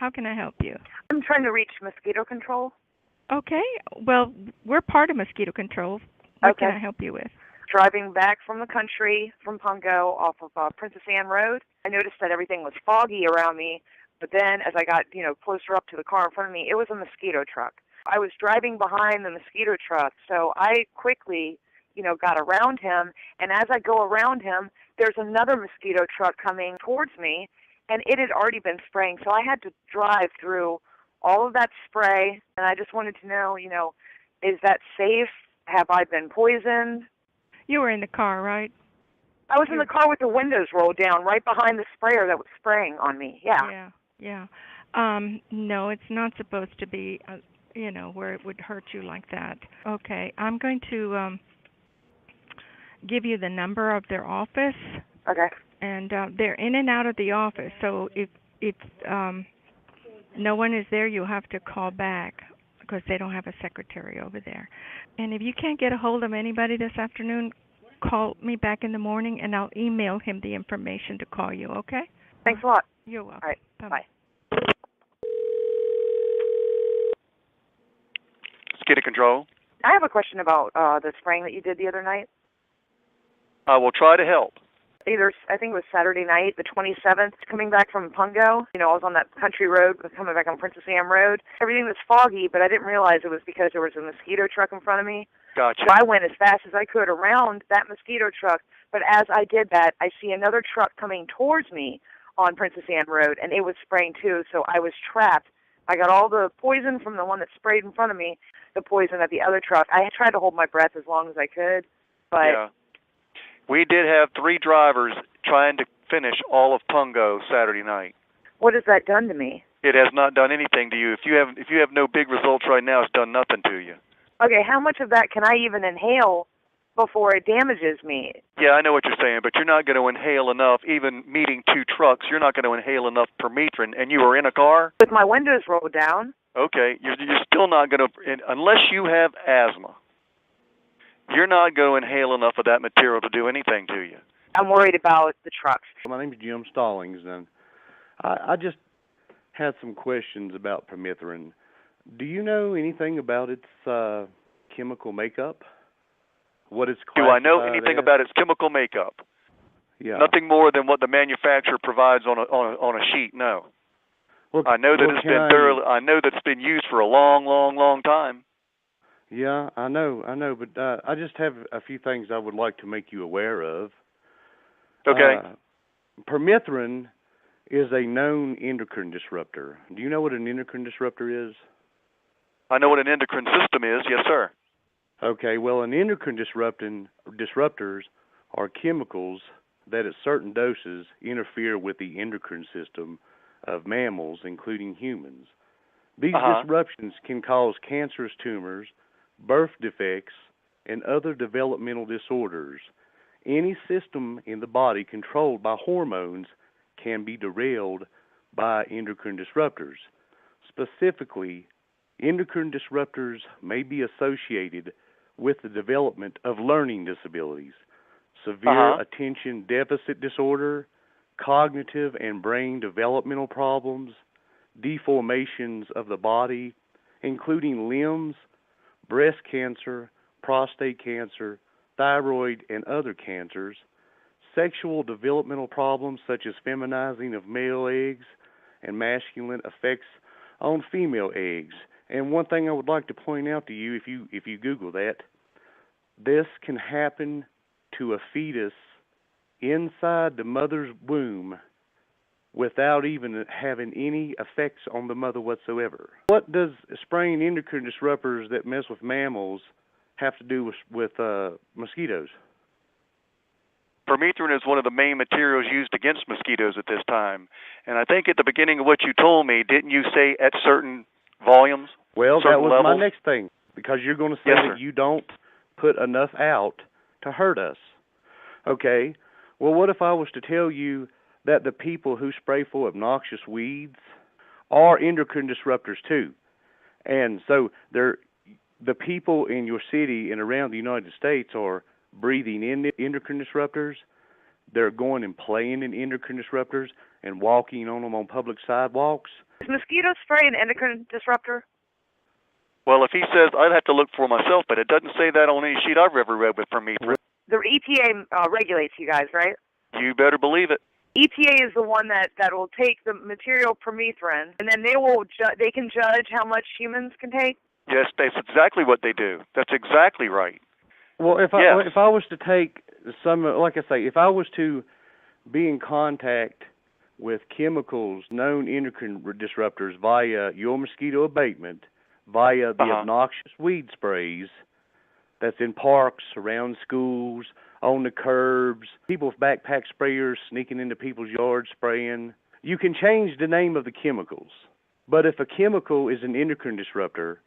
How can I help you? I'm trying to reach mosquito control. Okay. Well, we're part of Mosquito Control. What can Okay. I help you with? Driving back from the country from Pungo off of Princess Anne Road, I noticed that everything was foggy around me. But then as I got, closer up to the car in front of me, it was a mosquito truck. I was driving behind the mosquito truck, so I quickly, got around him. And as I go around him, there's another mosquito truck coming towards me, and it had already been spraying. So I had to drive through all of that spray, and I just wanted to know, is that safe? Have I been poisoned? You were in the car, right? I was in the car with the windows rolled down right behind the sprayer that was spraying on me. Yeah. Yeah. No, it's not supposed to be, where it would hurt you like that. Okay. I'm going to give you the number of their office. Okay. And they're in and out of the office. So if no one is there, you'll have to call back because they don't have a secretary over there. And if you can't get a hold of anybody this afternoon, call me back in the morning, and I'll email him the information to call you, okay? Thanks a lot. You're welcome. All right. Bye-bye. Bye. Mosquito Control. I have a question about the spraying that you did the other night. I will try to help. I think it was Saturday night, the 27th, coming back from Pungo. I was on that country road, coming back on Princess Anne Road. Everything was foggy, but I didn't realize it was because there was a mosquito truck in front of me. Gotcha. So I went as fast as I could around that mosquito truck, but as I did that, I see another truck coming towards me on Princess Anne Road, and it was spraying too, so I was trapped. I got all the poison from the one that sprayed in front of me, the poison at the other truck. I tried to hold my breath as long as I could, but... Yeah. We did have 3 drivers trying to finish all of Pungo Saturday night. What has that done to me? It has not done anything to you. If you have no big results right now, it's done nothing to you. Okay, how much of that can I even inhale before it damages me? Yeah, I know what you're saying, but you're not going to inhale enough, even meeting 2 trucks, you're not going to inhale enough permethrin, and you were in a car? With my windows rolled down. Okay, you're still not going to, unless you have asthma, you're not going to inhale enough of that material to do anything to you. I'm worried about the trucks. My name is Jim Stallings, and I just had some questions about permethrin. Do you know anything about its chemical makeup? What it's classified Do I know anything as? about its chemical makeup? Yeah. Nothing more than what the manufacturer provides on a sheet. No. Well, I know that it's been thoroughly. I know that it's been used for a long, long, long time. Yeah, I know, but I just have a few things I would like to make you aware of. Okay. Permethrin is a known endocrine disruptor. Do you know what an endocrine disruptor is? I know what an endocrine system is. Yes, sir. Okay, well, an endocrine disruptors are chemicals that at certain doses interfere with the endocrine system of mammals, including humans. These disruptions can cause cancerous tumors, birth defects, and other developmental disorders. Any system in the body controlled by hormones can be derailed by endocrine disruptors. Specifically, endocrine disruptors may be associated with the development of learning disabilities, severe attention deficit disorder, cognitive and brain developmental problems, deformations of the body, including limbs, breast cancer, prostate cancer, thyroid and other cancers, sexual developmental problems such as feminizing of male eggs and masculine effects on female eggs. And one thing I would like to point out to you, if you Google that, this can happen to a fetus inside the mother's womb without even having any effects on the mother whatsoever. What does spraying endocrine disruptors that mess with mammals have to do with mosquitoes? Permethrin is one of the main materials used against mosquitoes at this time. And I think at the beginning of what you told me, didn't you say at certain volumes? Well, certain that was levels? My next thing, because you're going to say Yes, that sir. you don't put enough out to hurt us. Okay, well, what if I was to tell you that the people who spray for obnoxious weeds are endocrine disruptors too? And so the people in your city and around the United States are breathing in endocrine disruptors. They're going and playing in endocrine disruptors and walking on them on public sidewalks. Is mosquito spray an endocrine disruptor? Well, if he says, I'd have to look for myself, but it doesn't say that on any sheet I've ever read with permethrin. The EPA regulates you guys, right? You better believe it. EPA is the one that will take the material permethrin, and then they can judge how much humans can take. Yes, that's exactly what they do. That's exactly right. Well, if I was to take some, like I say, if I was to be in contact with chemicals, known endocrine disruptors via your mosquito abatement, via the obnoxious weed sprays that's in parks, around schools, on the curbs, people with backpack sprayers sneaking into people's yards spraying. You can change the name of the chemicals, but if a chemical is an endocrine disruptor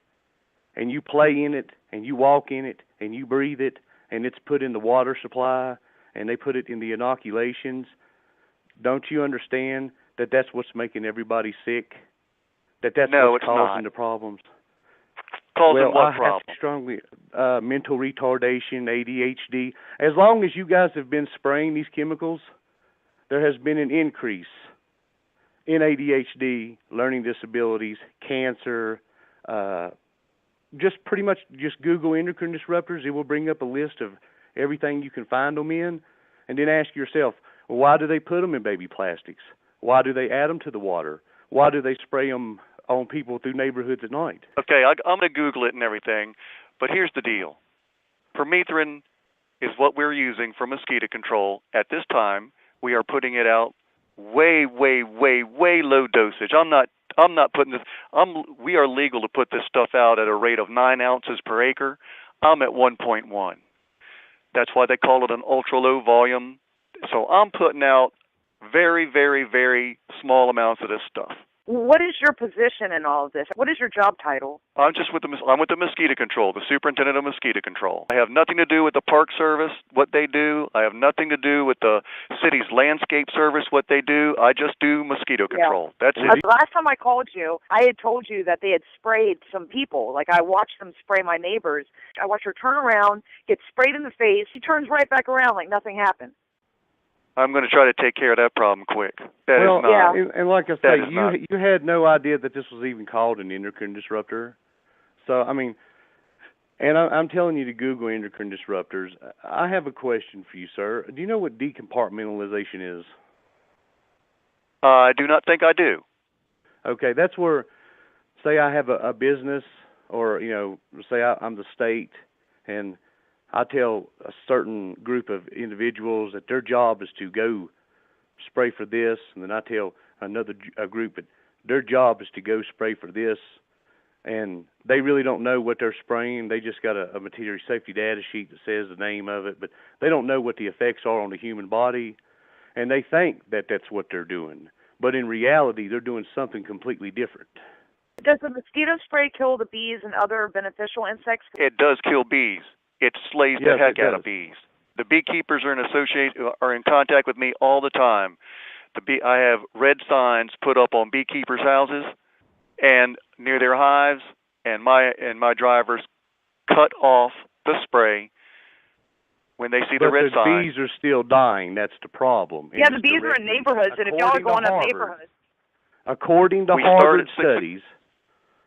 and you play in it and you walk in it and you breathe it and it's put in the water supply and they put it in the inoculations, don't you understand that that's what's making everybody sick? That's what's causing the problems? Causing what I problem? have strongly mental retardation, ADHD. As long as you guys have been spraying these chemicals, there has been an increase in ADHD, learning disabilities, cancer. Just pretty much just Google endocrine disruptors. It will bring up a list of everything you can find them in, and then ask yourself, well, why do they put them in baby plastics? Why do they add them to the water? Why do they spray them on people through neighborhoods at night? Okay, I'm going to Google it and everything, but here's the deal. Permethrin is what we're using for mosquito control. At this time, we are putting it out way, way, way, way low dosage. I'm not putting this. We are legal to put this stuff out at a rate of 9 ounces per acre. I'm at 1.1. That's why they call it an ultra low volume. So I'm putting out very, very, very small amounts of this stuff. What is your position in all of this? What is your job title? I'm with the mosquito control, the superintendent of mosquito control. I have nothing to do with the Park Service, what they do. I have nothing to do with the city's landscape service, what they do. I just do mosquito control. That's it. Last time I called you, I had told you that they had sprayed some people. Like, I watched them spray my neighbors. I watched her turn around, get sprayed in the face. She turns right back around like nothing happened. I'm going to try to take care of that problem quick. And like I say, you had no idea that this was even called an endocrine disruptor. So, I mean, and I'm telling you to Google endocrine disruptors. I have a question for you, sir. Do you know what decompartmentalization is? I do not think I do. Okay, that's where, say I have a business, or, say I'm the state, and I tell a certain group of individuals that their job is to go spray for this, and then I tell a group that their job is to go spray for this, and they really don't know what they're spraying. They just got a material safety data sheet that says the name of it, but they don't know what the effects are on the human body, and they think that that's what they're doing. But in reality, they're doing something completely different. Does the mosquito spray kill the bees and other beneficial insects? It does kill bees. It slays the heck out of bees. The beekeepers are in contact with me all the time. I have red signs put up on beekeepers' houses and near their hives, and my drivers cut off the spray when they see the red sign. But the bees are still dying. That's the problem. Yeah, the bees are in neighborhoods, and if y'all are going up neighborhoods. According to Harvard studies,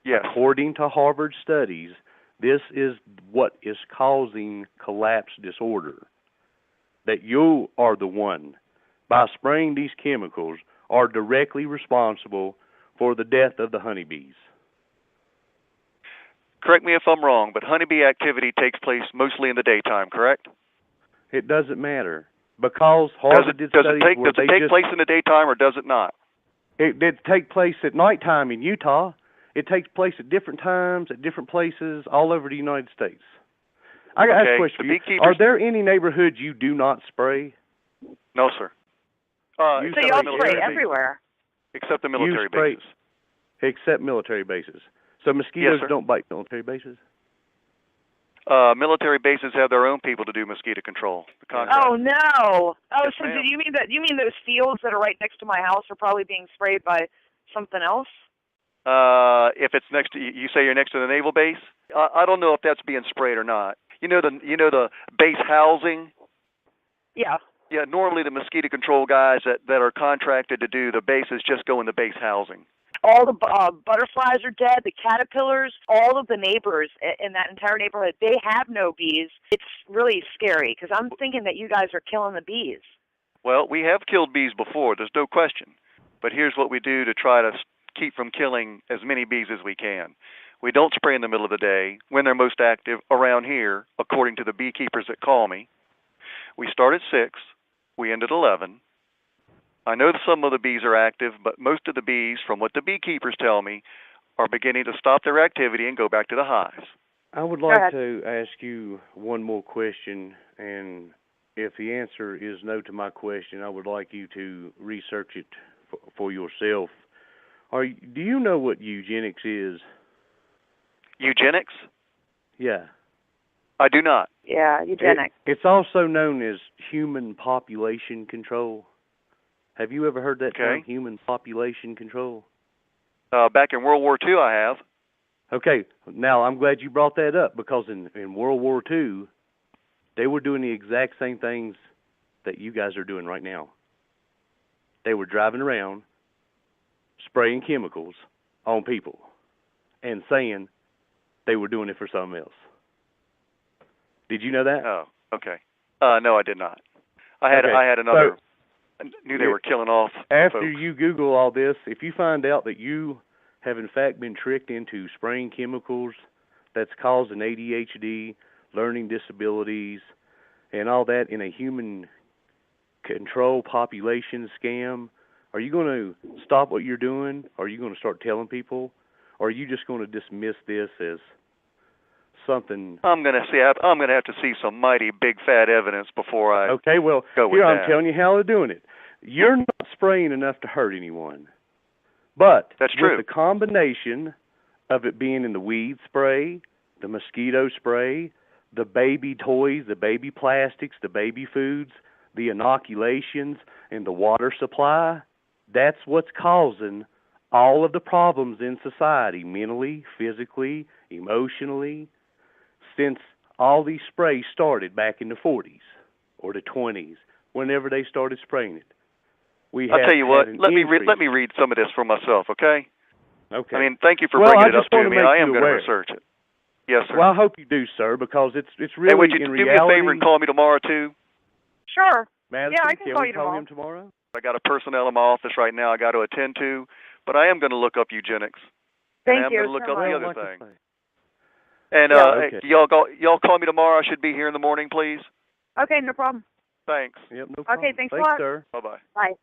yes. According to Harvard studies, this is what is causing collapse disorder. That you are the one, by spraying these chemicals, are directly responsible for the death of the honeybees. Correct me if I'm wrong, but honeybee activity takes place mostly in the daytime, correct? It doesn't matter, because Harvard did studies where does it take place in the daytime, or does it not? It did take place at nighttime in Utah. It takes place at different times, at different places, all over the United States. I got a question for you. Are there any neighborhoods you do not spray? No, sir. So y'all spray everywhere? Except the military bases. Except military bases. So mosquitoes don't bite military bases? Military bases have their own people to do mosquito control. Oh, no. Oh, yes, so do you mean those fields that are right next to my house are probably being sprayed by something else? If it's next to you say you're next to the naval base, I don't know if that's being sprayed or not. You know the base housing. Yeah. Yeah. Normally the mosquito control guys that are contracted to do the bases just go in the base housing. all the butterflies are dead, the caterpillars, all of the neighbors in that entire neighborhood, they have no bees. It's really scary because I'm thinking that you guys are killing the bees. Well, we have killed bees before, there's no question. But here's what we do to try to keep from killing as many bees as we can. We don't spray in the middle of the day when they're most active around here, according to the beekeepers that call me. We start at 6, we end at 11. I know that some of the bees are active, but most of the bees, from what the beekeepers tell me, are beginning to stop their activity and go back to the hives. I would like to ask you one more question, and if the answer is no to my question, I would like you to research it for yourself. Do you know what eugenics is? Eugenics? Yeah. I do not. Yeah, eugenics. It's also known as human population control. Have you ever heard that term, human population control? Back in World War II, I have. Okay, now I'm glad you brought that up because in World War II, they were doing the exact same things that you guys are doing right now. They were driving around, spraying chemicals on people, and saying they were doing it for something else. Did you know that? Oh, okay. No, I did not. I had another. So, I knew they were killing off after folks. you Google all this, if you find out that you have in fact been tricked into spraying chemicals that's causing ADHD, learning disabilities, and all that in a human control population scam, are you going to stop what you're doing? Are you going to start telling people? Or are you just going to dismiss this as something? I'm going to have to see some mighty big fat evidence before I Okay, well, go with here that. I'm telling you how they're doing it. You're not spraying enough to hurt anyone. But that's true. With the combination of it being in the weed spray, the mosquito spray, the baby toys, the baby plastics, the baby foods, the inoculations, and the water supply, that's what's causing all of the problems in society, mentally, physically, emotionally, since all these sprays started back in the 40s or the 20s, whenever they started spraying it. I'll tell you what. Let me read some of this for myself, okay? Okay. I mean, thank you for bringing it up to me. I am going to aware. research it. Yes, sir. Well, I hope you do, sir, because it's really would you in do reality. me a favor and call me tomorrow too? Sure. Madison, yeah, I can call you tomorrow. Him tomorrow. I got a personnel in my office right now I got to attend to, but I am going to look up eugenics. Thank you. I'm going to look up the other thing. And okay. y'all call me tomorrow. I should be here in the morning, please. Okay, no problem. Thanks. Yep, no problem. Okay, thanks a lot. Sir. Bye-bye. Bye.